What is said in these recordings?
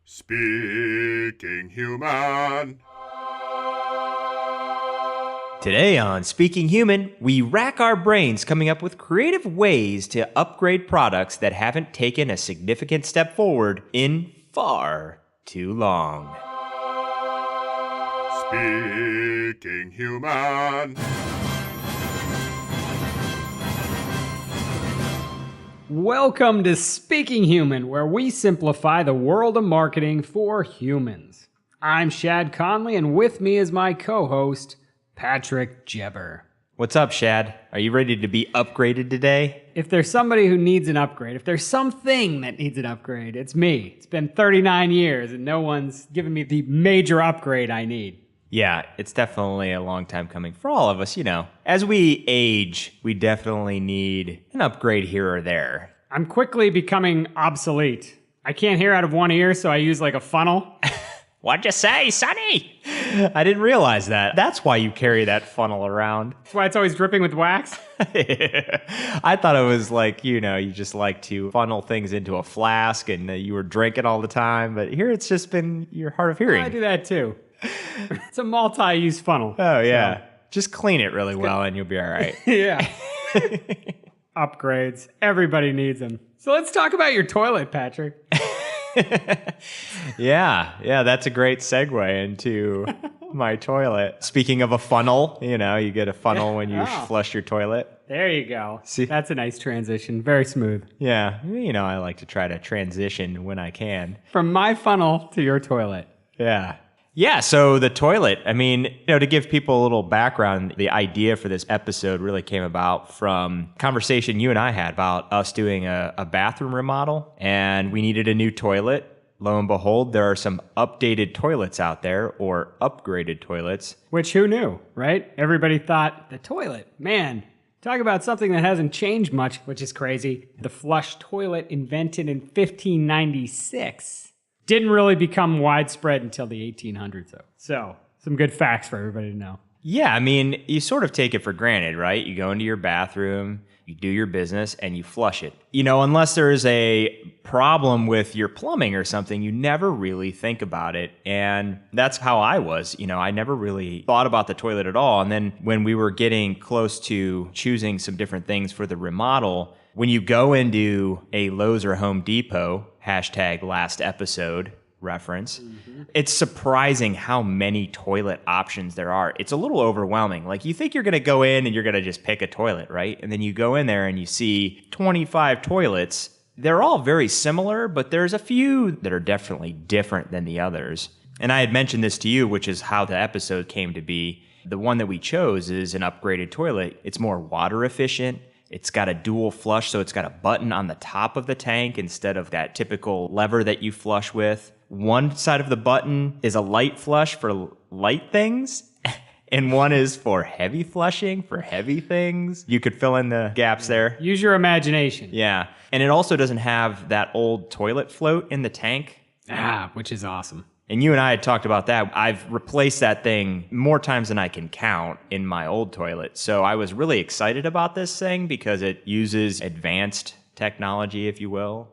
Speaking Human. Today on Speaking Human, we rack our brains coming up with creative ways to upgrade products that haven't taken a significant step forward in far too long. Speaking Human. Welcome to Speaking Human, where we simplify the world of marketing for humans. I'm Shad Conley, and with me is my co-host, Patrick Jebber. What's up, Shad? Are you ready to be upgraded today? If there's somebody who needs an upgrade, if there's something that needs an upgrade, it's me. It's been 39 years, and no one's given me the major upgrade I need. Yeah, it's definitely a long time coming for all of us, you know. As we age, we definitely need an upgrade here or there. I'm quickly becoming obsolete. I can't hear out of one ear, so I use like a funnel. What'd you say, Sonny? I didn't realize that. That's why you carry that funnel around. That's why it's always dripping with wax. I thought it was like, you know, you just like to funnel things into a flask and you were drinking all the time. But here it's just been your hard of hearing. I do that too. It's a multi-use funnel. Oh, yeah. So. Just clean it really well and you'll be all right. Yeah. Upgrades. Everybody needs them. So let's talk about your toilet, Patrick. Yeah, that's a great segue into my toilet. Speaking of a funnel, you know, you get a funnel when you flush your toilet. There you go. See? That's a nice transition. Very smooth. Yeah, you know, I like to try to transition when I can. From my funnel to your toilet. Yeah, so the toilet, I mean, you know, to give people a little background, the idea for this episode really came about from a conversation you and I had about us doing a bathroom remodel, and we needed a new toilet. Lo and behold, there are some updated toilets out there, or upgraded toilets. Which, who knew, right? Everybody thought, the toilet, man, talk about something that hasn't changed much, which is crazy. The flush toilet, invented in 1596. Didn't really become widespread until the 1800s, though. So, some good facts for everybody to know. Yeah, I mean, you sort of take it for granted, right? You go into your bathroom, you do your business, and you flush it. You know, unless there's a problem with your plumbing or something, you never really think about it. And that's how I was. You know, I never really thought about the toilet at all. And then when we were getting close to choosing some different things for the remodel, when you go into a Lowe's or Home Depot, hashtag last episode reference, it's surprising how many toilet options there are. It's a little overwhelming. Like, you think you're going to go in and you're going to just pick a toilet, right? And then you go in there and you see 25 toilets. They're all very similar, but there's a few that are definitely different than the others. And I had mentioned this to you, which is how the episode came to be. The one that we chose is an upgraded toilet. It's more water efficient. It's got a dual flush, so it's got a button on the top of the tank instead of that typical lever that you flush with. One side of the button is a light flush for light things, and one is for heavy flushing for heavy things. You could fill in the gaps there. Use your imagination. Yeah, and it also doesn't have that old toilet float in the tank. Which is awesome. And you and I had talked about that. I've replaced that thing more times than I can count in my old toilet. So I was really excited about this thing because it uses advanced technology, if you will.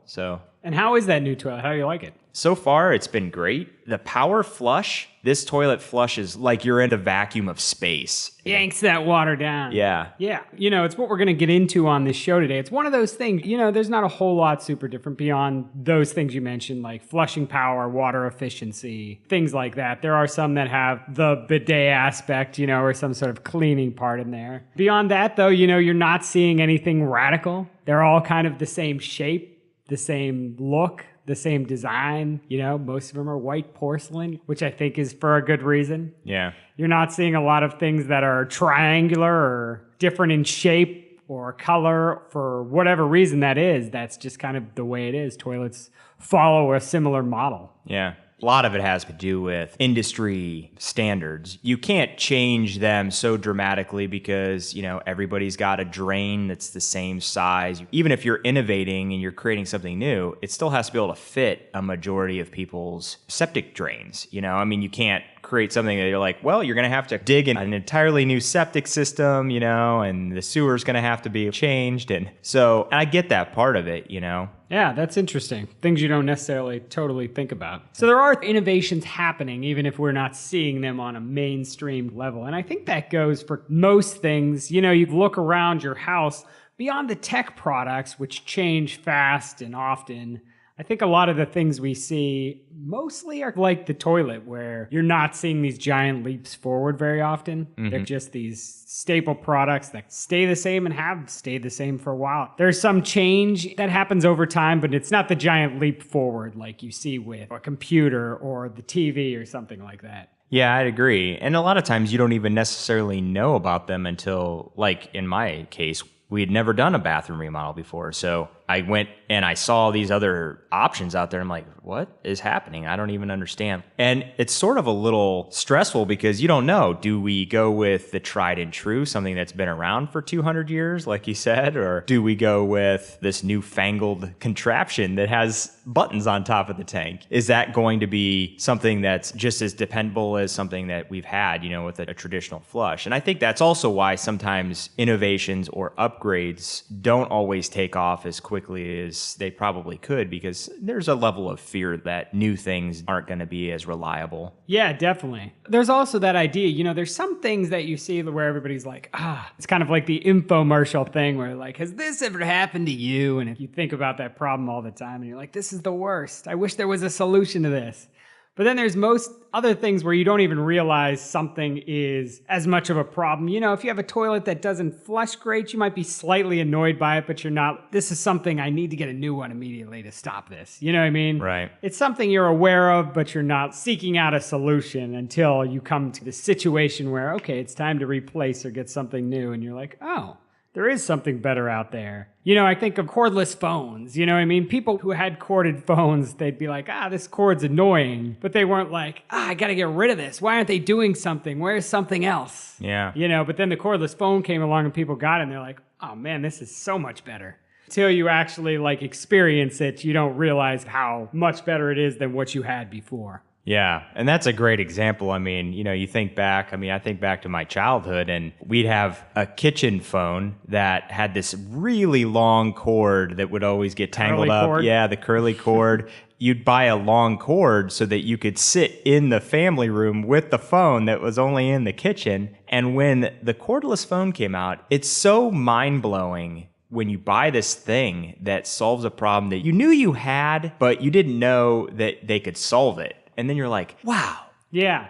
And how is that new toilet? How do you like it? So far, it's been great. The power flush, this toilet flushes like you're in a vacuum of space. Yanks that water down. Yeah. Yeah. You know, it's what we're going to get into on this show today. It's one of those things, you know, there's not a whole lot super different beyond those things you mentioned, like flushing power, water efficiency, things like that. There are some that have the bidet aspect, you know, or some sort of cleaning part in there. Beyond that, though, you know, you're not seeing anything radical. They're all kind of the same shape, the same look, the same design. You know, most of them are white porcelain, which I think is for a good reason. Yeah. You're not seeing a lot of things that are triangular or different in shape or color for whatever reason that is. That's just kind of the way it is. Toilets follow a similar model. Yeah. A lot of it has to do with industry standards. You can't change them so dramatically because, you know, everybody's got a drain that's the same size. Even if you're innovating and you're creating something new, it still has to be able to fit a majority of people's septic drains. You know, I mean, you can't create something that you're like, well, you're going to have to dig in an entirely new septic system, you know, and the sewer's going to have to be changed. And so I get that part of it, you know. Yeah, that's interesting. Things you don't necessarily totally think about. So there are innovations happening, even if we're not seeing them on a mainstream level. And I think that goes for most things. You know, you look around your house beyond the tech products, which change fast and often. I think a lot of the things we see mostly are like the toilet, where you're not seeing these giant leaps forward very often. They're just these staple products that stay the same and have stayed the same for a while. There's some change that happens over time, but it's not the giant leap forward like you see with a computer or the TV or something like that. Yeah, I'd agree. And a lot of times you don't even necessarily know about them until, like in my case, we had never done a bathroom remodel before. So I went and I saw these other options out there. I'm like, what is happening? I don't even understand. And it's sort of a little stressful because you don't know. Do we go with the tried and true, something that's been around for 200 years, like you said? Or do we go with this newfangled contraption that has buttons on top of the tank? Is that going to be something that's just as dependable as something that we've had, you know, with a traditional flush? And I think that's also why sometimes innovations or upgrades don't always take off as quickly as they probably could, because there's a level of fear that new things aren't going to be as reliable. Yeah, definitely. There's also that idea, you know, there's some things that you see where everybody's like, it's kind of like the infomercial thing where like, has this ever happened to you? And if you think about that problem all the time and you're like, this is the worst. I wish there was a solution to this. But then there's most other things where you don't even realize something is as much of a problem. You know, if you have a toilet that doesn't flush great, you might be slightly annoyed by it, but you're not, this is something I need to get a new one immediately to stop this. You know what I mean? Right. It's something you're aware of, but you're not seeking out a solution until you come to the situation where, okay, it's time to replace or get something new. And you're like, oh, there is something better out there. You know, I think of cordless phones. You know what I mean? People who had corded phones, they'd be like, this cord's annoying. But they weren't like, I got to get rid of this. Why aren't they doing something? Where's something else? Yeah. You know, but then the cordless phone came along and people got it and they're like, oh man, this is so much better. Until you actually like experience it, you don't realize how much better it is than what you had before. Yeah, and that's a great example. I mean, you know, you think back, I think back to my childhood, and we'd have a kitchen phone that had this really long cord that would always get tangled Curly up. cord? Yeah, the curly cord. You'd buy a long cord so that you could sit in the family room with the phone that was only in the kitchen. And when the cordless phone came out, it's so mind-blowing when you buy this thing that solves a problem that you knew you had, but you didn't know that they could solve it. And then you're like, wow. Yeah.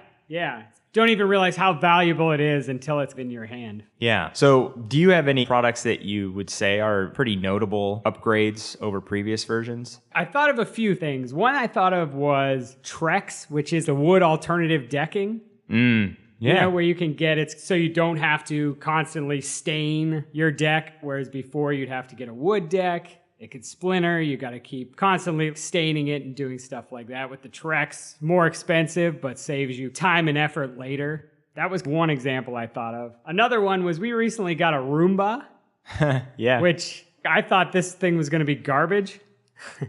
Don't even realize how valuable it is until it's in your hand. Yeah. So do you have any products that you would say are pretty notable upgrades over previous versions? I thought of a few things. One I thought of was Trex, which is the wood alternative decking. Yeah. You know, where you can get it so you don't have to constantly stain your deck, whereas before you'd have to get a wood deck. It could splinter. You got to keep constantly staining it and doing stuff like that. With the Trex, more expensive, but saves you time and effort later. That was one example I thought of. Another one was we recently got a Roomba. Yeah. Which I thought this thing was going to be garbage.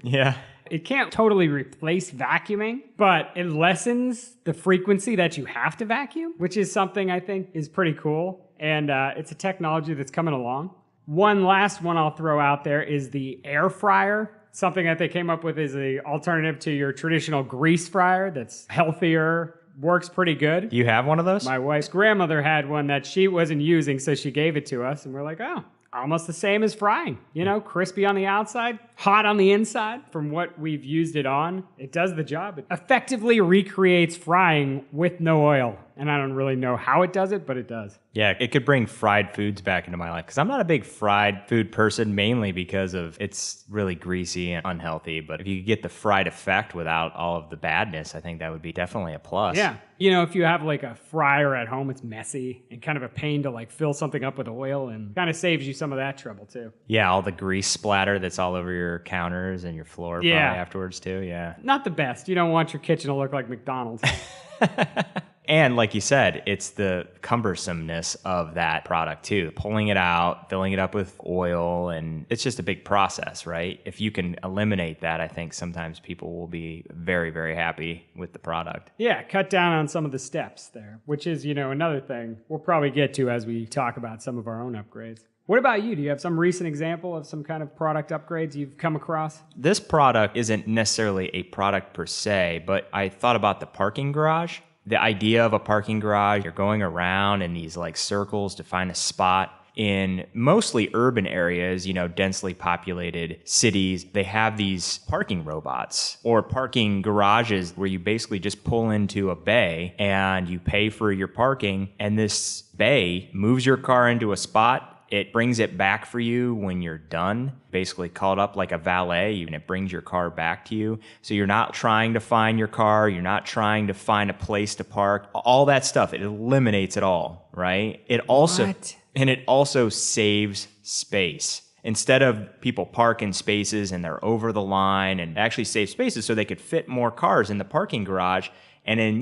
Yeah. It can't totally replace vacuuming, but it lessens the frequency that you have to vacuum, which is something I think is pretty cool. And it's a technology that's coming along. One last one I'll throw out there is the air fryer. Something that they came up with is an alternative to your traditional grease fryer that's healthier, works pretty good. Do you have one of those? My wife's grandmother had one that she wasn't using, so she gave it to us, and we're like, oh, almost the same as frying. You know, crispy on the outside, hot on the inside. From what we've used it on, it does the job. It effectively recreates frying with no oil. And I don't really know how it does it, but it does. Yeah, it could bring fried foods back into my life because I'm not a big fried food person, mainly because of it's really greasy and unhealthy. But if you could get the fried effect without all of the badness, I think that would be definitely a plus. Yeah. You know, if you have like a fryer at home, it's messy and kind of a pain to like fill something up with oil, and kind of saves you some of that trouble too. Yeah, all the grease splatter that's all over your counters and your floor probably afterwards too. Yeah. Not the best. You don't want your kitchen to look like McDonald's. And like you said, it's the cumbersomeness of that product too. Pulling it out, filling it up with oil, and it's just a big process, right? If you can eliminate that, I think sometimes people will be very, very happy with the product. Yeah, cut down on some of the steps there, which is, another thing we'll probably get to as we talk about some of our own upgrades. What about you? Do you have some recent example of some kind of product upgrades you've come across? This product isn't necessarily a product per se, but I thought about the parking garage. The idea of a parking garage, you're going around in these like circles to find a spot. In mostly urban areas, densely populated cities, they have these parking robots or parking garages where you basically just pull into a bay and you pay for your parking, and this bay moves your car into a spot. It brings it back for you when you're done, basically called up like a valet, and it brings your car back to you. So you're not trying to find your car. You're not trying to find a place to park. All that stuff, it eliminates it all, right? It also saves space. Instead of people park in spaces and they're over the line, and actually save spaces so they could fit more cars in the parking garage. And in,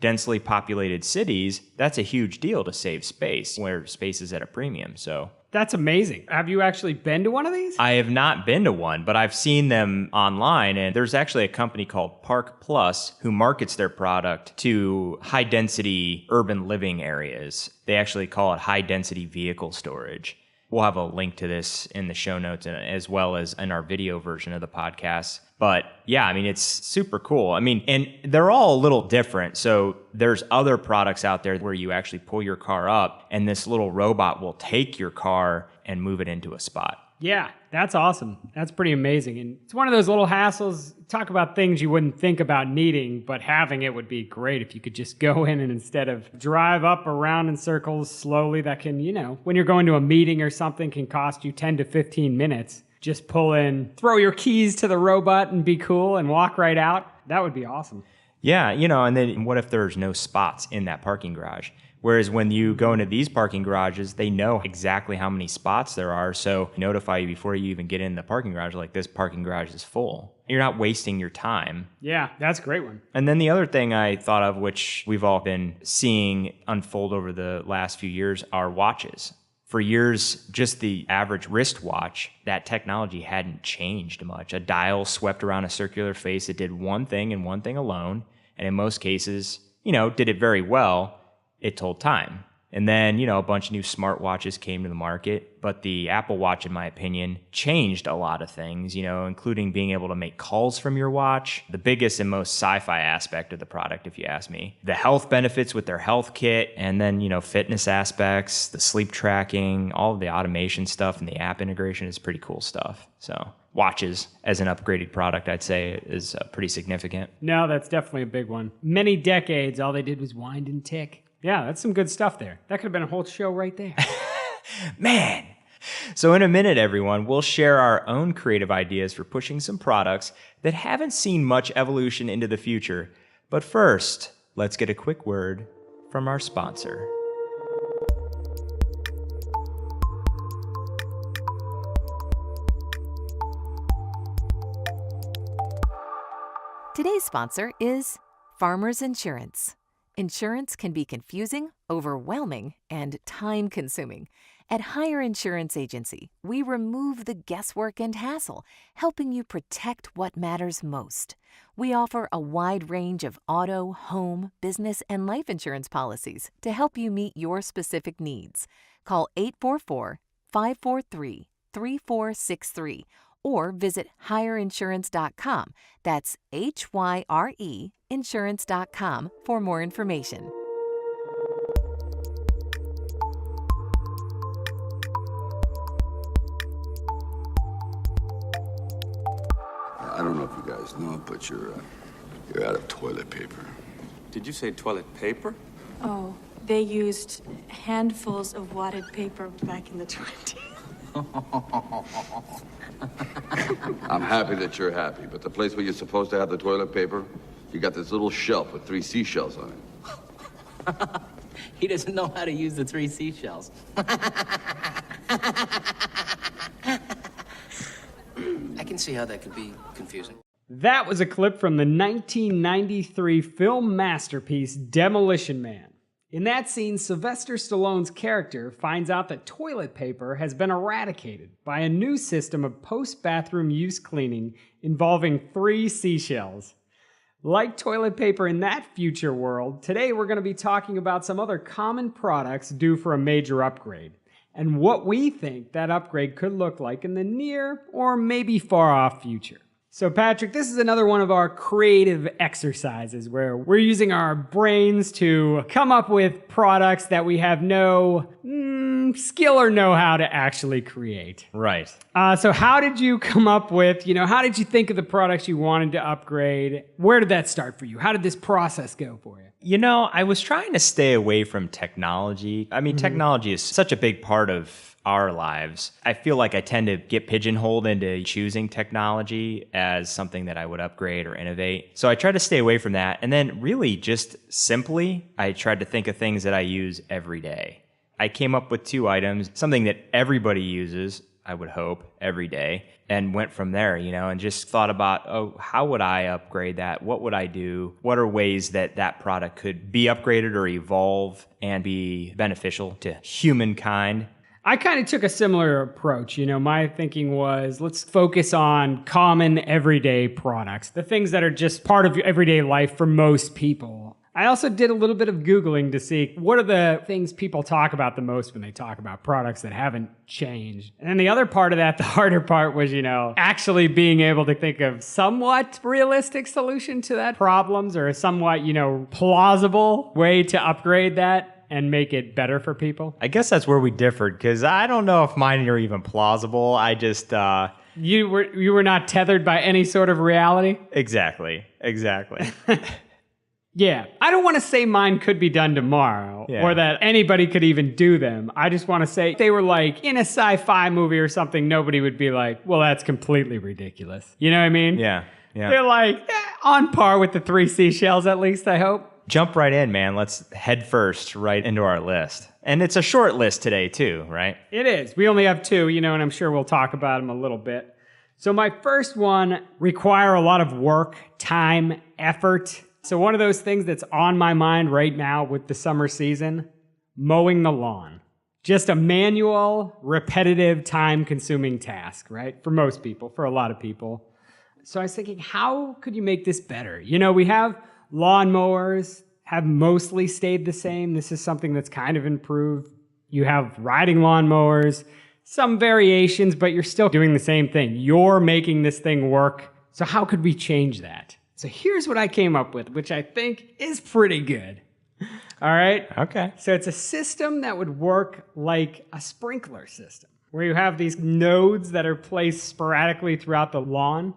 densely populated cities, that's a huge deal to save space, where space is at a premium. So that's amazing. Have you actually been to one of these? I have not been to one, but I've seen them online. And there's actually a company called Park Plus who markets their product to high density urban living areas. They actually call it high density vehicle storage. We'll have a link to this in the show notes as well as in our video version of the podcast. But yeah, it's super cool. And they're all a little different. So there's other products out there where you actually pull your car up and this little robot will take your car and move it into a spot. Yeah, that's awesome. That's pretty amazing. And it's one of those little hassles. Talk about things you wouldn't think about needing, but having it would be great if you could just go in and instead of drive up around in circles slowly, that can, when you're going to a meeting or something, can cost you 10 to 15 minutes. Just pull in, throw your keys to the robot and be cool and walk right out. That would be awesome. Yeah, and then what if there's no spots in that parking garage? Whereas when you go into these parking garages, they know exactly how many spots there are. So notify you before you even get in the parking garage, like this parking garage is full. You're not wasting your time. Yeah, that's a great one. And then the other thing I thought of, which we've all been seeing unfold over the last few years, are watches. For years, just the average wristwatch, that technology hadn't changed much. A dial swept around a circular face. It did one thing and one thing alone. And in most cases, did it very well. It told time. And then, a bunch of new smartwatches came to the market, but the Apple Watch, in my opinion, changed a lot of things, including being able to make calls from your watch. The biggest and most sci-fi aspect of the product, if you ask me. The health benefits with their health kit, and then, fitness aspects, the sleep tracking, all of the automation stuff, and the app integration is pretty cool stuff. So watches as an upgraded product, I'd say, is pretty significant. No, that's definitely a big one. Many decades, all they did was wind and tick. Yeah, that's some good stuff there. That could have been a whole show right there. Man. So in a minute, everyone, we'll share our own creative ideas for pushing some products that haven't seen much evolution into the future. But first, let's get a quick word from our sponsor. Today's sponsor is Farmers Insurance. Insurance can be confusing, overwhelming, and time-consuming. At Hire Insurance Agency, we remove the guesswork and hassle, helping you protect what matters most. We offer a wide range of auto, home, business, and life insurance policies to help you meet your specific needs. Call 844-543-3463 or visit hireinsurance.com. That's HYRE insurance.com for more information. I don't know if you guys know it, but you're out of toilet paper. Did you say toilet paper? Oh, they used handfuls of wadded paper back in the 20s. I'm happy that you're happy, but the place where you're supposed to have the toilet paper, you got this little shelf with 3 seashells on it. He doesn't know how to use the 3 seashells. I can see how that could be confusing. That was a clip from the 1993 film masterpiece Demolition Man. In that scene, Sylvester Stallone's character finds out that toilet paper has been eradicated by a new system of post-bathroom use cleaning involving 3 seashells. Like toilet paper in that future world, today we're going to be talking about some other common products due for a major upgrade, and what we think that upgrade could look like in the near or maybe far off future. So Patrick, this is another one of our creative exercises where we're using our brains to come up with products that we have no skill or know-how to actually create. Right. So how did you come up with, how did you think of the products you wanted to upgrade? Where did that start for you? How did this process go for you? I was trying to stay away from technology. I mean, technology is such a big part of our lives. I feel like I tend to get pigeonholed into choosing technology as something that I would upgrade or innovate. So I tried to stay away from that. And then really just simply, I tried to think of things that I use every day. I came up with 2 items, something that everybody uses, I would hope, every day, and went from there, and just thought about, how would I upgrade that? What would I do? What are ways that that product could be upgraded or evolve and be beneficial to humankind? I kind of took a similar approach. My thinking was, let's focus on common everyday products, the things that are just part of your everyday life for most people. I also did a little bit of Googling to see what are the things people talk about the most when they talk about products that haven't changed. And then the other part of that, the harder part was, actually being able to think of somewhat realistic solution to that problems or a somewhat, plausible way to upgrade that and make it better for people. I guess that's where we differed, because I don't know if mine are even plausible. I just... You were not tethered by any sort of reality? Exactly. Yeah, I don't want to say mine could be done tomorrow or that anybody could even do them. I just want to say if they were like in a sci-fi movie or something, nobody would be like, well, that's completely ridiculous. You know what I mean? Yeah. They're like on par with the 3 seashells, at least, I hope. Jump right in, man. Let's head first right into our list. And it's a short list today, too, right? It is. We only have 2, and I'm sure we'll talk about them a little bit. So my first one require a lot of work, time, effort. So one of those things that's on my mind right now with the summer season, mowing the lawn. Just a manual, repetitive, time-consuming task, right? For most people, for a lot of people. So I was thinking, how could you make this better? We have lawnmowers, have mostly stayed the same. This is something that's kind of improved. You have riding lawnmowers, some variations, but you're still doing the same thing. You're making this thing work. So how could we change that? So here's what I came up with, which I think is pretty good. All right? Okay. So it's a system that would work like a sprinkler system, where you have these nodes that are placed sporadically throughout the lawn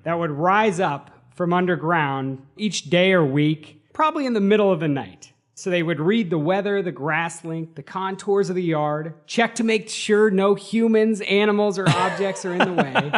that would rise up from underground each day or week, probably in the middle of the night. So they would read the weather, the grass length, the contours of the yard, check to make sure no humans, animals, or objects are in the way.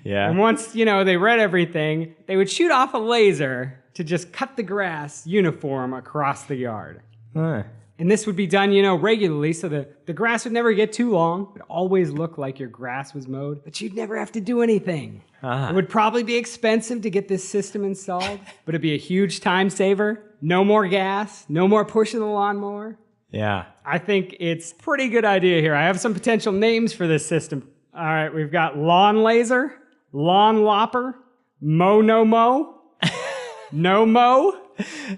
Yeah. And once, they read everything, they would shoot off a laser to just cut the grass uniform across the yard. And this would be done, regularly, so the grass would never get too long. It would always look like your grass was mowed, but you'd never have to do anything. It would probably be expensive to get this system installed, but it'd be a huge time saver. No more gas, no more pushing the lawnmower. Yeah. I think it's a pretty good idea here. I have some potential names for this system. All right, we've got lawn laser, lawn lopper, mow no mow, no mow,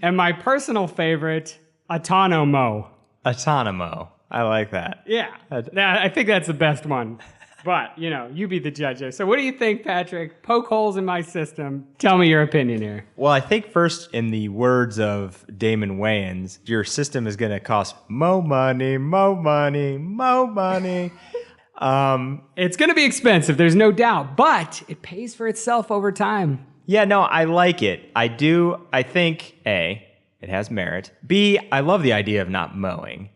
and my personal favorite, Autonomo. Autonomo. I like that. Yeah. I think that's the best one. But, you be the judge there. So what do you think, Patrick? Poke holes in my system. Tell me your opinion here. Well, I think first, in the words of Damon Wayans, your system is going to cost mo money, mo money, mo money. It's going to be expensive, there's no doubt, but it pays for itself over time. Yeah, no, I like it. I do. I think, A, it has merit. B, I love the idea of not mowing.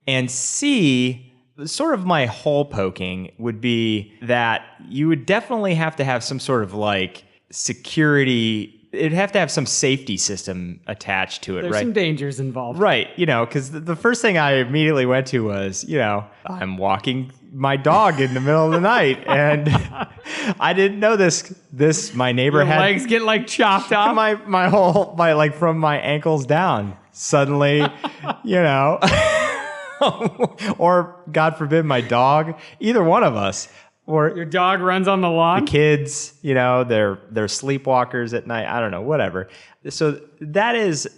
And C, sort of my hole poking would be that you would definitely have to have some sort of security it'd have to have some safety system attached to it, There's right? some dangers involved. Right, because the first thing I immediately went to was, I'm walking my dog in the middle of the night, and I didn't know this my neighbor Your had legs get like chopped off. my like from my ankles down suddenly, or God forbid my dog, either one of us. Or Your dog runs on the lawn. kids, they're sleepwalkers at night. I don't know, whatever. So that is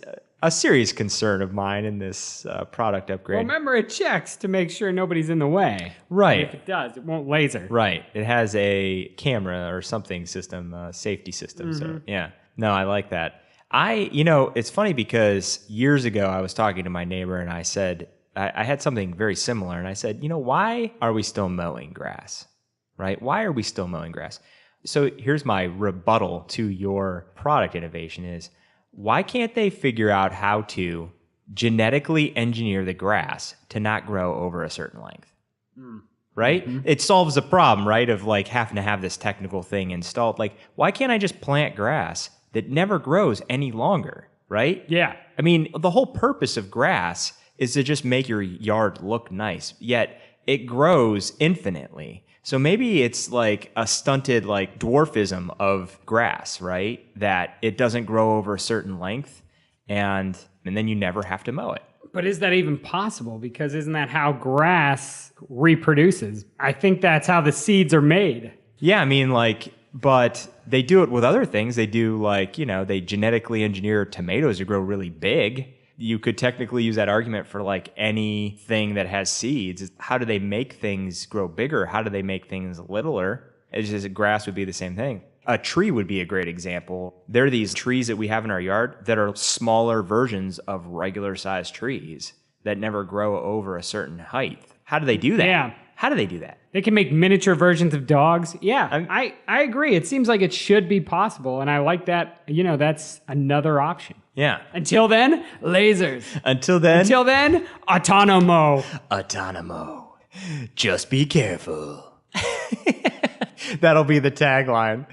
a serious concern of mine in this product upgrade. Well, remember, it checks to make sure nobody's in the way. Right. And if it does, it won't laser. Right. It has a camera or something system, safety system. So yeah. No, I like that. It's funny because years ago I was talking to my neighbor and I said, I had something very similar. And I said, why are we still mowing grass? Right? Why are we still mowing grass? So here's my rebuttal to your product innovation is, why can't they figure out how to genetically engineer the grass to not grow over a certain length? Right? Mm-hmm. It solves the problem, right? Of like having to have this technical thing installed. Like, why can't I just plant grass that never grows any longer? Right? Yeah. I mean, the whole purpose of grass is to just make your yard look nice, yet it grows infinitely. So maybe it's like a stunted like dwarfism of grass, right? That it doesn't grow over a certain length and then you never have to mow it. But is that even possible? Because isn't that how grass reproduces? I think that's how the seeds are made. Yeah, I mean but they do it with other things. They do they genetically engineer tomatoes to grow really big. You could technically use that argument for like anything that has seeds. How do they make things grow bigger? How do they make things littler? It's just grass would be the same thing. A tree would be a great example. There are these trees that we have in our yard that are smaller versions of regular sized trees that never grow over a certain height. How do they do that? Yeah. How do they do that? They can make miniature versions of dogs. Yeah, I agree. It seems like it should be possible. And I like that, that's another option. Yeah. Until then, lasers. Until then, autonomo. Autonomo. Just be careful. That'll be the tagline.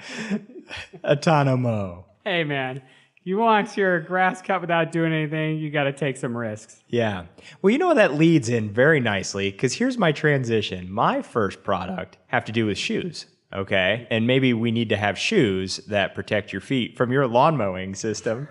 Autonomo. Hey, man. You want your grass cut without doing anything, you got to take some risks. Yeah. Well, that leads in very nicely because here's my transition. My first product have to do with shoes. Okay. And maybe we need to have shoes that protect your feet from your lawn mowing system.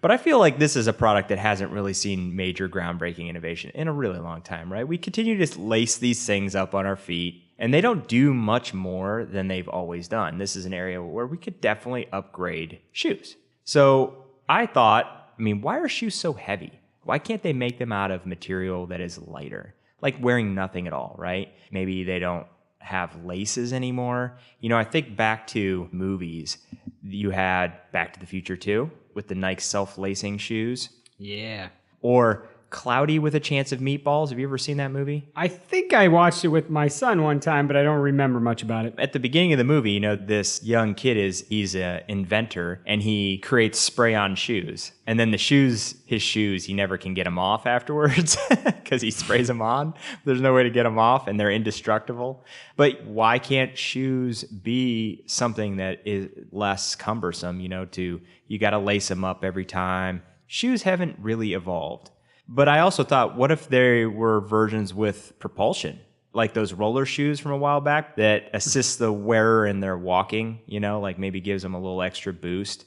But I feel like this is a product that hasn't really seen major groundbreaking innovation in a really long time, right? We continue to just lace these things up on our feet and they don't do much more than they've always done. This is an area where we could definitely upgrade shoes. So I thought, why are shoes so heavy? Why can't they make them out of material that is lighter? Like wearing nothing at all, right? Maybe they don't have laces anymore. I think back to movies. You had Back to the Future 2 with the Nike self-lacing shoes. Yeah. Or Cloudy with a Chance of Meatballs. Have you ever seen that movie? I think I watched it with my son one time, but I don't remember much about it. At the beginning of the movie, this young kid he's an inventor and he creates spray-on shoes. And then his shoes, he never can get them off afterwards because he sprays them on. There's no way to get them off and they're indestructible. But why can't shoes be something that is less cumbersome, you got to lace them up every time. Shoes haven't really evolved. But I also thought, what if there were versions with propulsion, like those roller shoes from a while back that assist the wearer in their walking, like maybe gives them a little extra boost.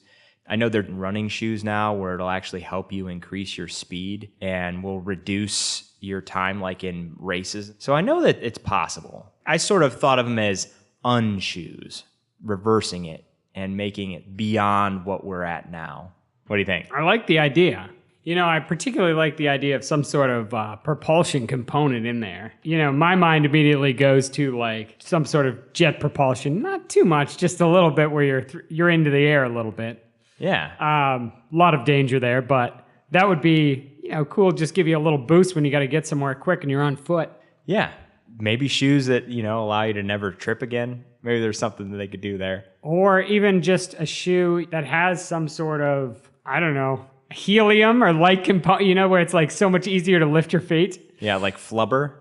I know they're running shoes now where it'll actually help you increase your speed and will reduce your time like in races. So I know that it's possible. I sort of thought of them as unshoes, reversing it and making it beyond what we're at now. What do you think? I like the idea. I particularly like the idea of some sort of propulsion component in there. My mind immediately goes to like some sort of jet propulsion. Not too much, just a little bit where you're into the air a little bit. Yeah. A lot of danger there, but that would be, cool. Just give you a little boost when you got to get somewhere quick and you're on foot. Yeah. Maybe shoes that, allow you to never trip again. Maybe there's something that they could do there. Or even just a shoe that has some sort of, I don't know, helium or light component, where it's like so much easier to lift your feet. Yeah, like flubber.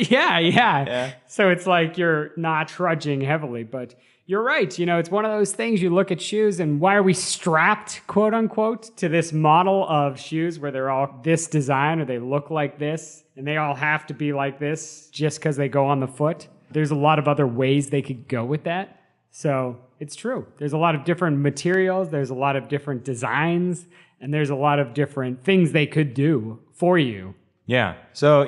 yeah. So it's like you're not trudging heavily, but You're right. It's one of those things you look at shoes and why are we strapped, quote unquote, to this model of shoes where they're all this design or they look like this and they all have to be like this just because they go on the foot? There's a lot of other ways they could go with that. So it's true. There's a lot of different materials. There's a lot of different designs and there's a lot of different things they could do for you. Yeah. So,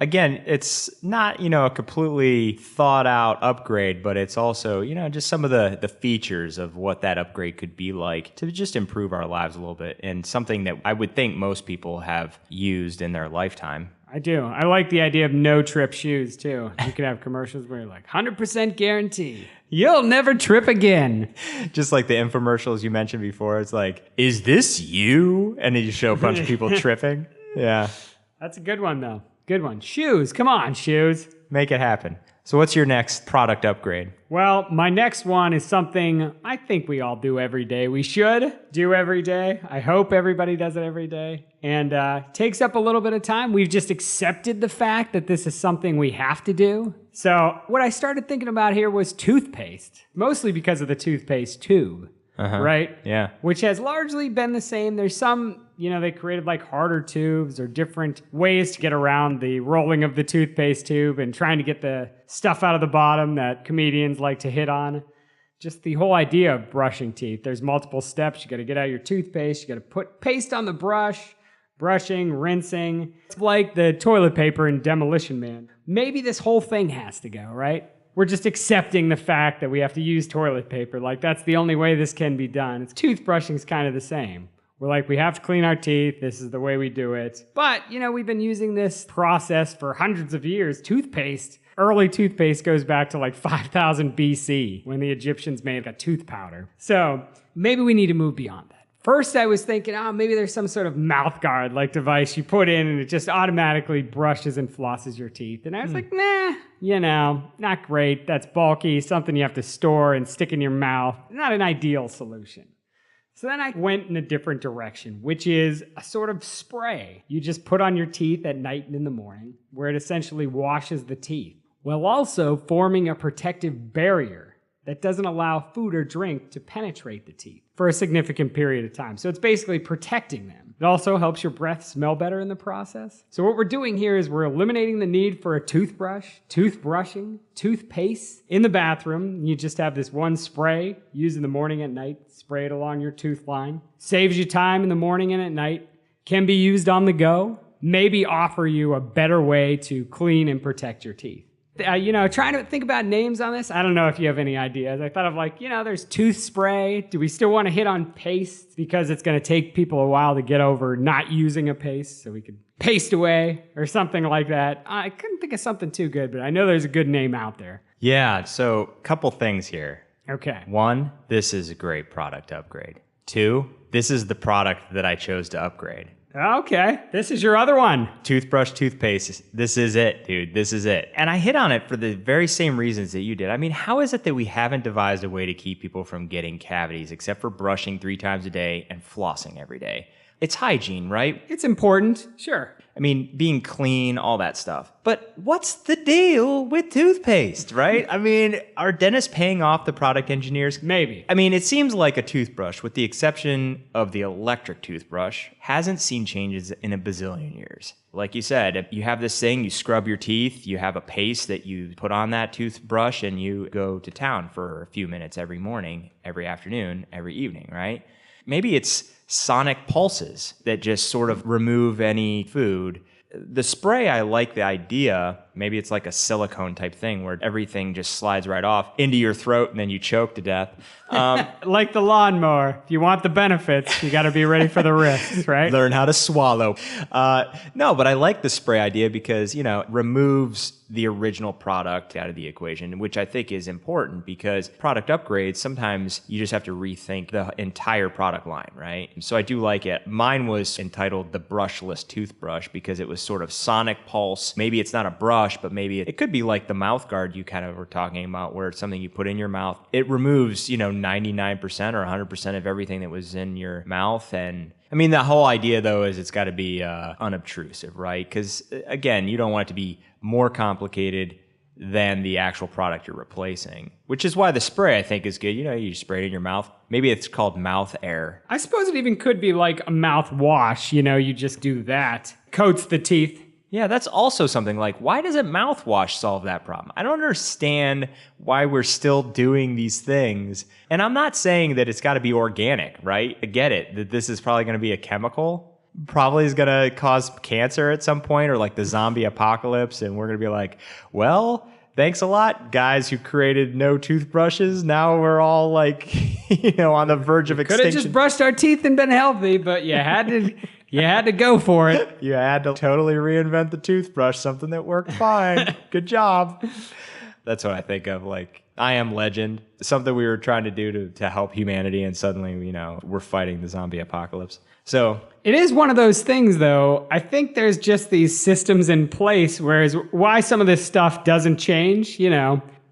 again, it's not, a completely thought out upgrade, but it's also, just some of the features of what that upgrade could be like to just improve our lives a little bit, and something that I would think most people have used in their lifetime. I do. I like the idea of no trip shoes too. You could have commercials where you're like 100% guarantee. You'll never trip again. Just like the infomercials you mentioned before. It's like, is this you? And then you show a bunch of people tripping. Yeah. That's a good one, though. Good one. Shoes. Come on, shoes. Make it happen. So what's your next product upgrade? Well, my next one is something I think we all do every day. We should do every day. I hope everybody does it every day. And takes up a little bit of time. We've just accepted the fact that this is something we have to do. So what I started thinking about here was toothpaste, mostly because of the toothpaste tube. Right? Yeah. Which has largely been the same. There's some, they created like harder tubes or different ways to get around the rolling of the toothpaste tube and trying to get the stuff out of the bottom that comedians like to hit on. Just the whole idea of brushing teeth. There's multiple steps. You got to get out your toothpaste. You got to put paste on the brush, brushing, rinsing. It's like the toilet paper in Demolition Man. Maybe this whole thing has to go, right? We're just accepting the fact that we have to use toilet paper. Like, that's the only way this can be done. Toothbrushing is kind of the same. We're like, we have to clean our teeth. This is the way we do it. But, we've been using this process for hundreds of years. Toothpaste, early toothpaste goes back to like 5000 BC when the Egyptians made a tooth powder. So maybe we need to move beyond that. First, I was thinking, maybe there's some sort of mouth guard like device you put in and it just automatically brushes and flosses your teeth. And I was like, nah, not great. That's bulky, something you have to store and stick in your mouth. Not an ideal solution. So then I went in a different direction, which is a sort of spray you just put on your teeth at night and in the morning, where it essentially washes the teeth, while also forming a protective barrier that doesn't allow food or drink to penetrate the teeth for a significant period of time. So it's basically protecting them. It also helps your breath smell better in the process. So what we're doing here is we're eliminating the need for a toothbrush, toothbrushing, toothpaste in the bathroom. You just have this one spray, use in the morning and night, spray it along your tooth line. Saves you time in the morning and at night. Can be used on the go. Maybe offer you a better way to clean and protect your teeth. Trying to think about names on this. I don't know if you have any ideas. I thought of there's tooth spray. Do we still want to hit on paste? Because it's going to take people a while to get over not using a paste, so we could paste away or something like that. I couldn't think of something too good, but I know there's a good name out there. Yeah, so a couple things here. Okay. 1, this is a great product upgrade. 2, this is the product that I chose to upgrade. Okay, this is your other one. Toothbrush, toothpaste. This is it, dude. This is it. And I hit on it for the very same reasons that you did. I mean, how is it that we haven't devised a way to keep people from getting cavities except for brushing 3 times a day and flossing every day? It's hygiene, right? It's important, sure. I mean, being clean, all that stuff. But what's the deal with toothpaste, right? I mean, are dentists paying off the product engineers? Maybe. I mean, it seems like a toothbrush, with the exception of the electric toothbrush, hasn't seen changes in a bazillion years. Like you said, you have this thing, you scrub your teeth, you have a paste that you put on that toothbrush, and you go to town for a few minutes every morning, every afternoon, every evening, right? Maybe it's sonic pulses that just sort of remove any food. The spray, I like the idea. Maybe it's like a silicone type thing where everything just slides right off into your throat and then you choke to death. Like the lawnmower. If you want the benefits, you got to be ready for the risks, right? Learn how to swallow. No, but I like the spray idea because, it removes the original product out of the equation, which I think is important because product upgrades, sometimes you just have to rethink the entire product line, right? So I do like it. Mine was entitled the brushless toothbrush because it was sort of sonic pulse. Maybe it's not a brush, but maybe it could be like the mouth guard you kind of were talking about, where it's something you put in your mouth. It removes, 99% or 100% of everything that was in your mouth. And I mean, the whole idea, though, is it's got to be unobtrusive, right? Because, again, you don't want it to be more complicated than the actual product you're replacing, which is why the spray I think is good. You know, you spray it in your mouth. Maybe it's called mouth air. I suppose it even could be like a mouthwash. You know, you just do that. Coats the teeth. Yeah, that's also something like, why doesn't mouthwash solve that problem? I don't understand why we're still doing these things. And I'm not saying that it's got to be organic, right? I get it, that this is probably going to be a chemical. Probably is going to cause cancer at some point, or like the zombie apocalypse. And we're going to be like, well, thanks a lot, guys who created no toothbrushes. Now we're all like, on the verge of extinction. Could have just brushed our teeth and been healthy, but you had to... You had to go for it. You had to totally reinvent the toothbrush, something that worked fine. Good job. That's what I think of, like, I Am Legend, something we were trying to do to help humanity, and suddenly, we're fighting the zombie apocalypse. So it is one of those things, though. I think there's just these systems in place, whereas why some of this stuff doesn't change,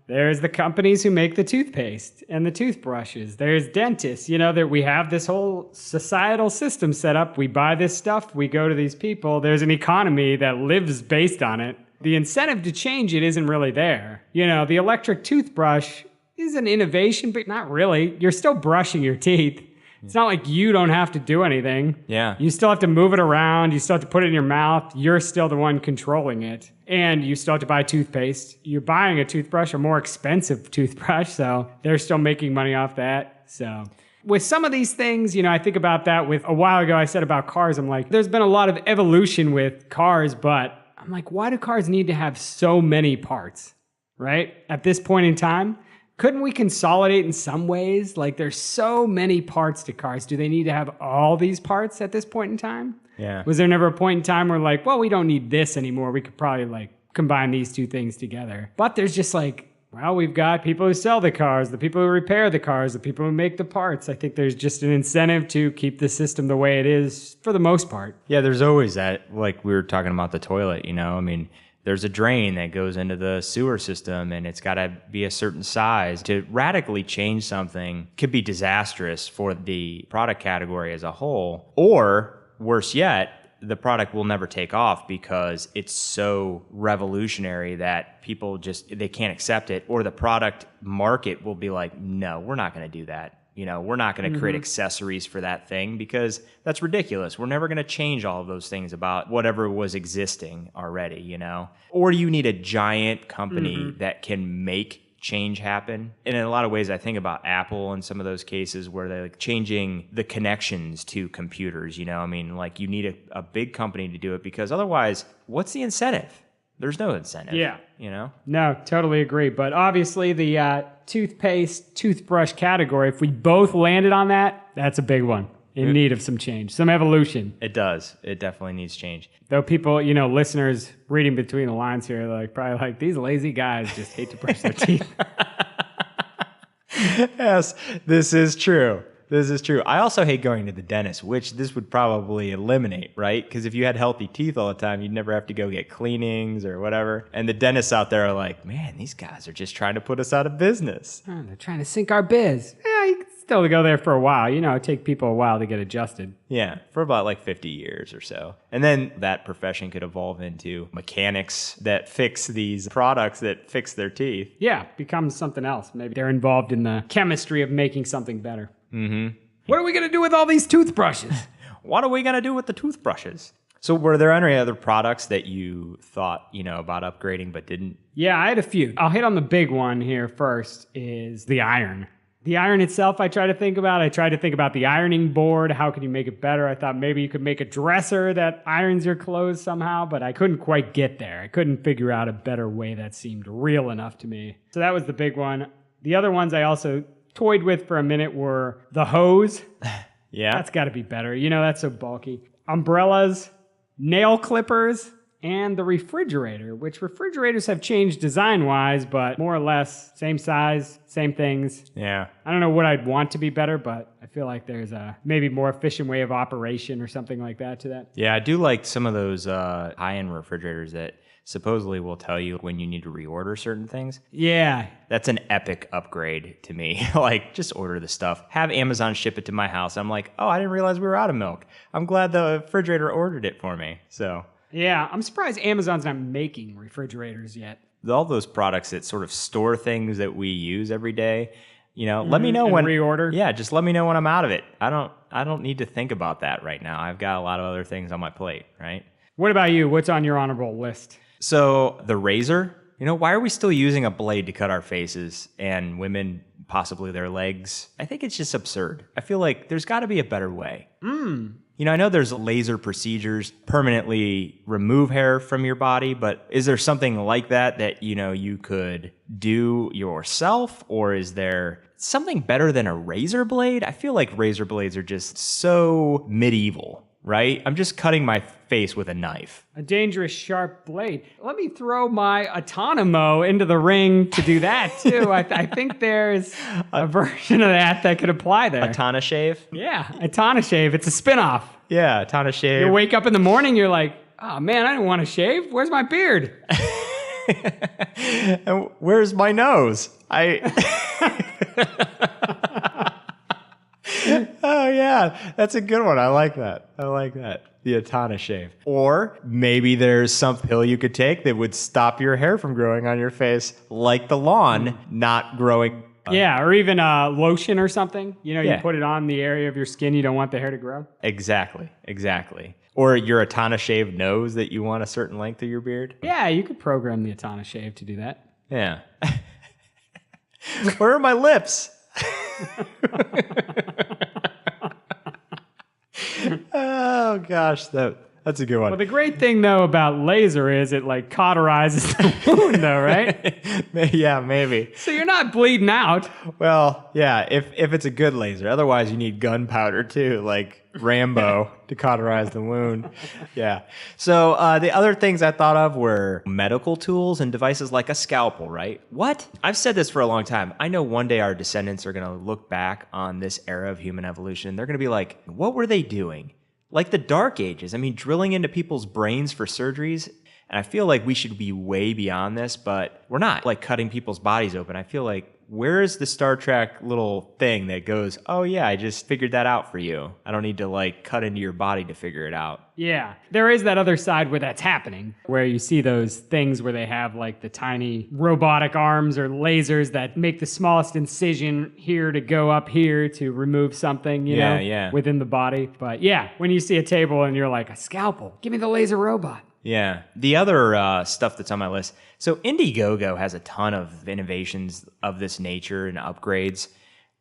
there's the companies who make the toothpaste and the toothbrushes. There's dentists, that we have this whole societal system set up. We buy this stuff, we go to these people. There's an economy that lives based on it. The incentive to change it isn't really there. The electric toothbrush is an innovation, but not really. You're still brushing your teeth. It's not like you don't have to do anything. Yeah. You still have to move it around. You still have to put it in your mouth. You're still the one controlling it. And you still have to buy toothpaste. You're buying a toothbrush, a more expensive toothbrush, so they're still making money off that. So with some of these things, I think about that with a while ago I said about cars. I'm like, there's been a lot of evolution with cars, but I'm like, why do cars need to have so many parts, right? At this point in time? Couldn't we consolidate in some ways? Like, there's so many parts to cars. Do they need to have all these parts at this point in time? Yeah. Was there never a point in time where like, well, we don't need this anymore. We could probably like combine these two things together. But there's just like, well, we've got people who sell the cars, the people who repair the cars, the people who make the parts. I think there's just an incentive to keep the system the way it is for the most part. Yeah, there's always that, like we were talking about the toilet, there's a drain that goes into the sewer system and it's got to be a certain size. To radically change something could be disastrous for the product category as a whole. Or worse yet, the product will never take off because it's so revolutionary that people they can't accept it, or the product market will be like, no, we're not going to do that. We're not going to create accessories for that thing because that's ridiculous. We're never going to change all of those things about whatever was existing already, Or you need a giant company that can make change happen. And in a lot of ways, I think about Apple in some of those cases where they're like changing the connections to computers, like you need a big company to do it because otherwise, what's the incentive? There's no incentive. Yeah. No, totally agree. But obviously the toothpaste, toothbrush category, if we both landed on that, that's a big one in need of some change, some evolution. It does. It definitely needs change. Though people, listeners reading between the lines here, are probably like, these lazy guys just hate to brush their teeth. Yes, this is true. This is true. I also hate going to the dentist, which this would probably eliminate, right? Because if you had healthy teeth all the time, you'd never have to go get cleanings or whatever. And the dentists out there are like, man, these guys are just trying to put us out of business. Oh, they're trying to sink our biz. Yeah, you can still go there for a while. It take people a while to get adjusted. Yeah, for about like 50 years or so. And then that profession could evolve into mechanics that fix these products that fix their teeth. Yeah, becomes something else. Maybe they're involved in the chemistry of making something better. Mm-hmm. What are we going to do with all these toothbrushes? What are we going to do with the toothbrushes? So were there any other products that you thought, about upgrading but didn't? Yeah, I had a few. I'll hit on the big one here first is the iron. The iron itself I tried to think about. I tried to think about the ironing board. How could you make it better? I thought maybe you could make a dresser that irons your clothes somehow, but I couldn't quite get there. I couldn't figure out a better way that seemed real enough to me. So that was the big one. The other ones I also toyed with for a minute were the hose. Yeah. That's got to be better. That's so bulky. Umbrellas, nail clippers, and the refrigerator, which refrigerators have changed design-wise, but more or less same size, same things. Yeah. I don't know what I'd want to be better, but I feel like there's a maybe more efficient way of operation or something like that to that. Yeah, I do like some of those high-end refrigerators that supposedly will tell you when you need to reorder certain things. Yeah. That's an epic upgrade to me. Like, just order the stuff. Have Amazon ship it to my house. I'm like, oh, I didn't realize we were out of milk. I'm glad the refrigerator ordered it for me. So Yeah, I'm surprised Amazon's not making refrigerators yet. all those products that sort of store things that we use every day, let me know And when reorder. Yeah, just let me know when I'm out of it. I don't need to think about that right now. I've got a lot of other things on my plate, right? What about you? What's on your honorable list? So the razor, why are we still using a blade to cut our faces and women possibly their legs? I think it's just absurd. I feel like there's got to be a better way. I know there's laser procedures permanently remove hair from your body, but is there something like that you could do yourself, or is there something better than a razor blade? I feel like razor blades are just so medieval, right? I'm just cutting my face with a knife. A dangerous, sharp blade. Let me throw my Autonomo into the ring to do that, too. I think there's a version of that could apply there. Atana shave? Yeah, Autonashave. It's a spinoff. Yeah, Atana shave. You wake up in the morning, you're like, oh, man, I didn't want to shave. Where's my beard? And where's my nose? Oh, yeah. That's a good one. I like that. The Atana shave. Or maybe there's some pill you could take that would stop your hair from growing on your face, like the lawn not growing. Yeah, or even lotion or something. You Yeah. put it on the area of your skin you don't want the hair to grow. Exactly. Or your Atana shave knows that you want a certain length of your beard. Yeah, you could program the Autonashave to do that. Yeah. Where are my lips? Oh gosh, that's a good one. Well, the great thing, though, about laser is it, cauterizes the wound, though, right? Yeah, maybe. So you're not bleeding out. Well, yeah, if it's a good laser. Otherwise, you need gunpowder, too, like Rambo, to cauterize the wound. Yeah. So the other things I thought of were medical tools and devices like a scalpel, right? What? I've said this for a long time. I know one day our descendants are going to look back on this era of human evolution, and they're going to be like, what were they doing? Like the Dark Ages. I mean, drilling into people's brains for surgeries. And I feel like we should be way beyond this, but we're not, like cutting people's bodies open. I feel like, where is the Star Trek little thing that goes, oh yeah, I just figured that out for you. I don't need to cut into your body to figure it out. Yeah, there is that other side where that's happening, where you see those things where they have the tiny robotic arms or lasers that make the smallest incision here to go up here to remove something, you know, within the body. But yeah, when you see a table and you're like, a scalpel, give me the laser robot. Yeah. The other stuff that's on my list. So Indiegogo has a ton of innovations of this nature and upgrades.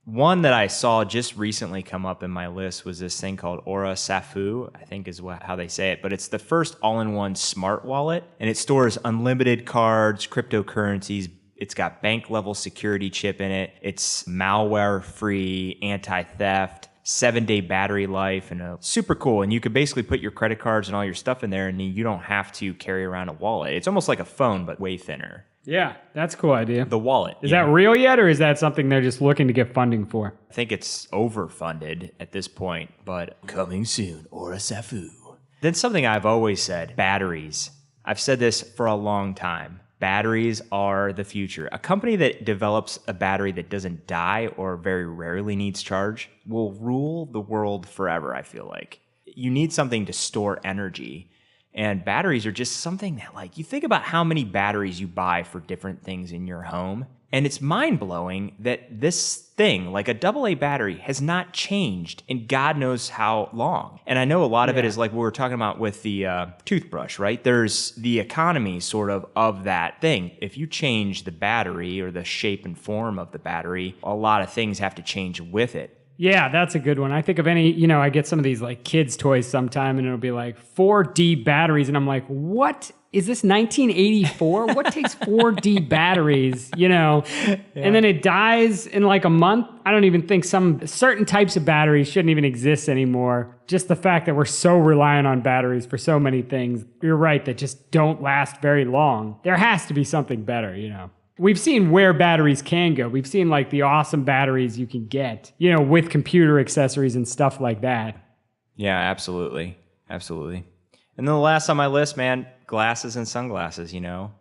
One that I saw just recently come up in my list was this thing called Aura Safu, I think is how they say it. But it's the first all-in-one smart wallet, and it stores unlimited cards, cryptocurrencies. It's got bank-level security chip in it. It's malware-free, anti-theft, 7-day battery life, and super cool. And you could basically put your credit cards and all your stuff in there, and you don't have to carry around a wallet. It's almost like a phone, but way thinner. Yeah, that's a cool idea. The wallet. Is that real yet, or is that something they're just looking to get funding for? I think it's overfunded at this point, but coming soon, Aura Safu. Then something I've always said, batteries. I've said this for a long time. Batteries are the future. A company that develops a battery that doesn't die or very rarely needs charge will rule the world forever, I feel like. You need something to store energy. And batteries are just something that, you think about how many batteries you buy for different things in your home. And it's mind-blowing that this thing, like a AA battery, has not changed in God knows how long. And I know a lot of it is like what we were talking about with the toothbrush, right? There's the economy sort of that thing. If you change the battery or the shape and form of the battery, a lot of things have to change with it. Yeah, that's a good one. I think of any, I get some of these kids' toys sometime and it'll be 4D batteries. And I'm like, what? Is this 1984? What takes 4D batteries, And then it dies in a month. I don't even think some certain types of batteries shouldn't even exist anymore. Just the fact that we're so reliant on batteries for so many things, you're right, that just don't last very long. There has to be something better, We've seen where batteries can go. We've seen the awesome batteries you can get, with computer accessories and stuff like that. Yeah, absolutely. Absolutely. And then the last on my list, man, glasses and sunglasses,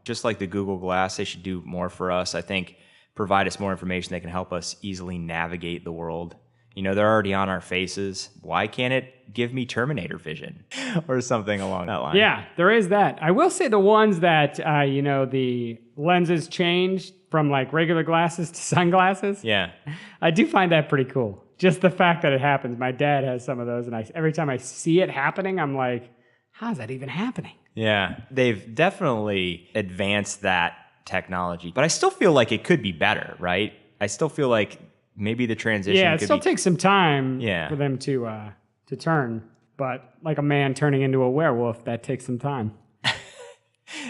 just like the Google Glass, they should do more for us. I think provide us more information that can help us easily navigate the world. You know, they're already on our faces. Why can't it give me Terminator vision or something along that line? Yeah, there is that. I will say the ones that, the lenses changed from like regular glasses to sunglasses. Yeah. I do find that pretty cool. Just the fact that it happens. My dad has some of those, and every time I see it happening, I'm like, how's that even happening? Yeah. They've definitely advanced that technology, but I still feel like it could be better, right? I still feel like maybe the transition Yeah, it could still be... takes some time Yeah. for them to turn. But like a man turning into a werewolf, that takes some time.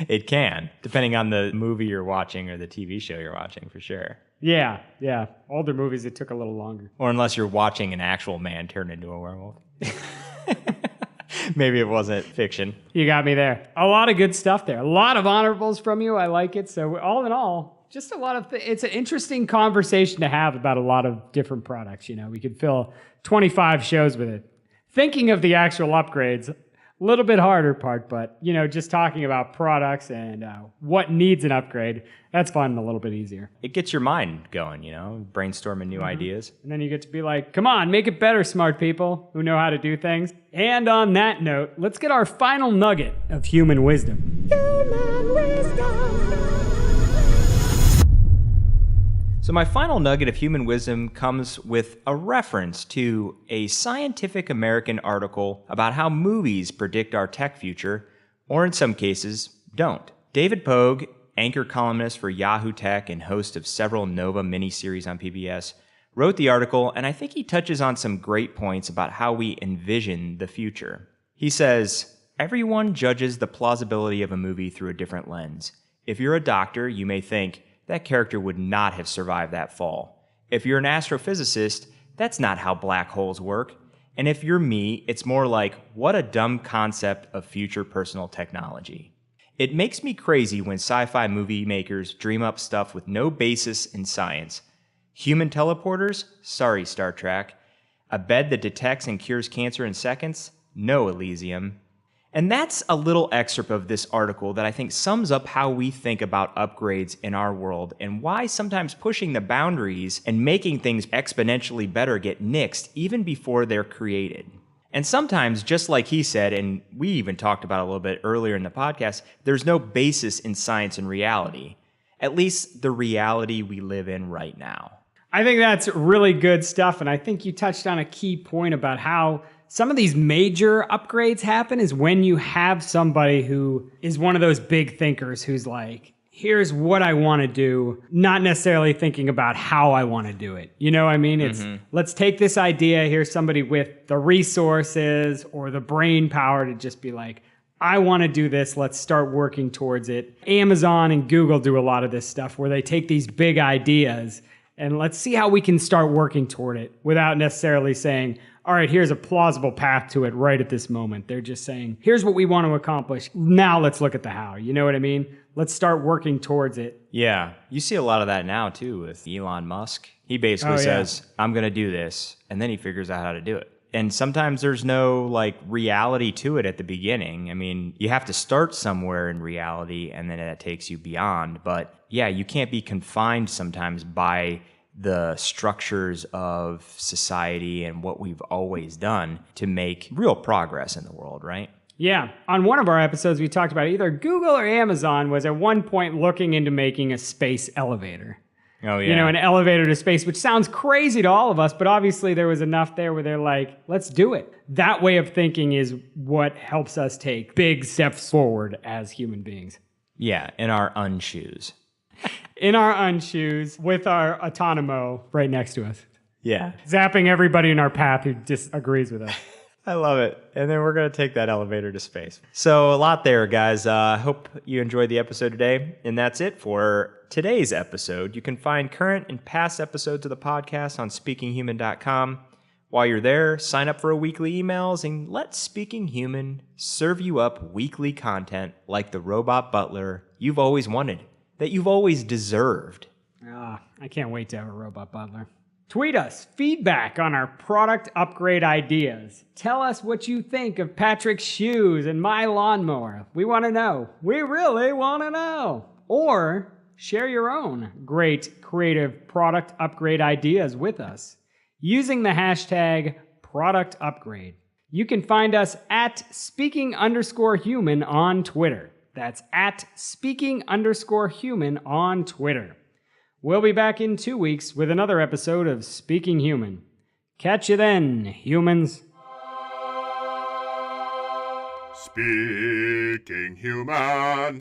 It can, depending on the movie you're watching or the TV show you're watching, for sure. Yeah. Older movies, it took a little longer. Or unless you're watching an actual man turn into a werewolf. Maybe it wasn't fiction. You got me there. A lot of good stuff there. A lot of honorables from you. I like it. So all in all, just a lot of it's an interesting conversation to have about a lot of different products. You know, we could fill 25 shows with it. Thinking of the actual upgrades, a little bit harder part, but, just talking about products and what needs an upgrade, that's fun and a little bit easier. It gets your mind going, brainstorming new ideas. And then you get to be like, come on, make it better, smart people who know how to do things. And on that note, let's get our final nugget of human wisdom. So my final nugget of human wisdom comes with a reference to a Scientific American article about how movies predict our tech future, or in some cases, don't. David Pogue, anchor columnist for Yahoo Tech and host of several Nova miniseries on PBS, wrote the article, and I think he touches on some great points about how we envision the future. He says, everyone judges the plausibility of a movie through a different lens. If you're a doctor, you may think, that character would not have survived that fall. If you're an astrophysicist, that's not how black holes work. And if you're me, it's more like, what a dumb concept of future personal technology. It makes me crazy when sci-fi movie makers dream up stuff with no basis in science. Human teleporters? Sorry, Star Trek. A bed that detects and cures cancer in seconds? No, Elysium. And that's a little excerpt of this article that I think sums up how we think about upgrades in our world and why sometimes pushing the boundaries and making things exponentially better get nixed even before they're created. And sometimes, just like he said, and we even talked about a little bit earlier in the podcast, there's no basis in science and reality. At least the reality we live in right now. I think that's really good stuff, and I think you touched on a key point about how some of these major upgrades happen is when you have somebody who is one of those big thinkers who's like, here's what I want to do, not necessarily thinking about how I want to do it. You know what I mean? It's let's take this idea, here's somebody with the resources or the brain power to just be like, I want to do this, let's start working towards it. Amazon and Google do a lot of this stuff where they take these big ideas and let's see how we can start working toward it without necessarily saying, all right, here's a plausible path to it right at this moment. They're just saying, here's what we want to accomplish. Now let's look at the how. You know what I mean? Let's start working towards it. Yeah, you see a lot of that now, too, with Elon Musk. He basically says, I'm going to do this, and then he figures out how to do it. And sometimes there's no, reality to it at the beginning. I mean, you have to start somewhere in reality, and then that takes you beyond. But, yeah, you can't be confined sometimes by the structures of society and what we've always done to make real progress in the world, right? Yeah. On one of our episodes, we talked about either Google or Amazon was at one point looking into making a space elevator. Oh, yeah. An elevator to space, which sounds crazy to all of us, but obviously there was enough there where they're like, let's do it. That way of thinking is what helps us take big steps forward as human beings. Yeah, in our unshoes. In our unshoes with our Autonomo right next to us. Yeah. Zapping everybody in our path who disagrees with us. I love it. And then we're going to take that elevator to space. So a lot there, guys. I hope you enjoyed the episode today. And that's it for today's episode. You can find current and past episodes of the podcast on speakinghuman.com. While you're there, sign up for our weekly emails and let Speaking Human serve you up weekly content like the robot butler you've always wanted, that you've always deserved. I can't wait to have a robot butler. Tweet us feedback on our product upgrade ideas. Tell us what you think of Patrick's shoes and my lawnmower. We want to know. We really want to know. Or share your own great creative product upgrade ideas with us. using the hashtag product upgrade. You can find us at speaking_human on Twitter. That's at speaking_human on Twitter. We'll be back in 2 weeks with another episode of Speaking Human. Catch you then, humans. Speaking Human.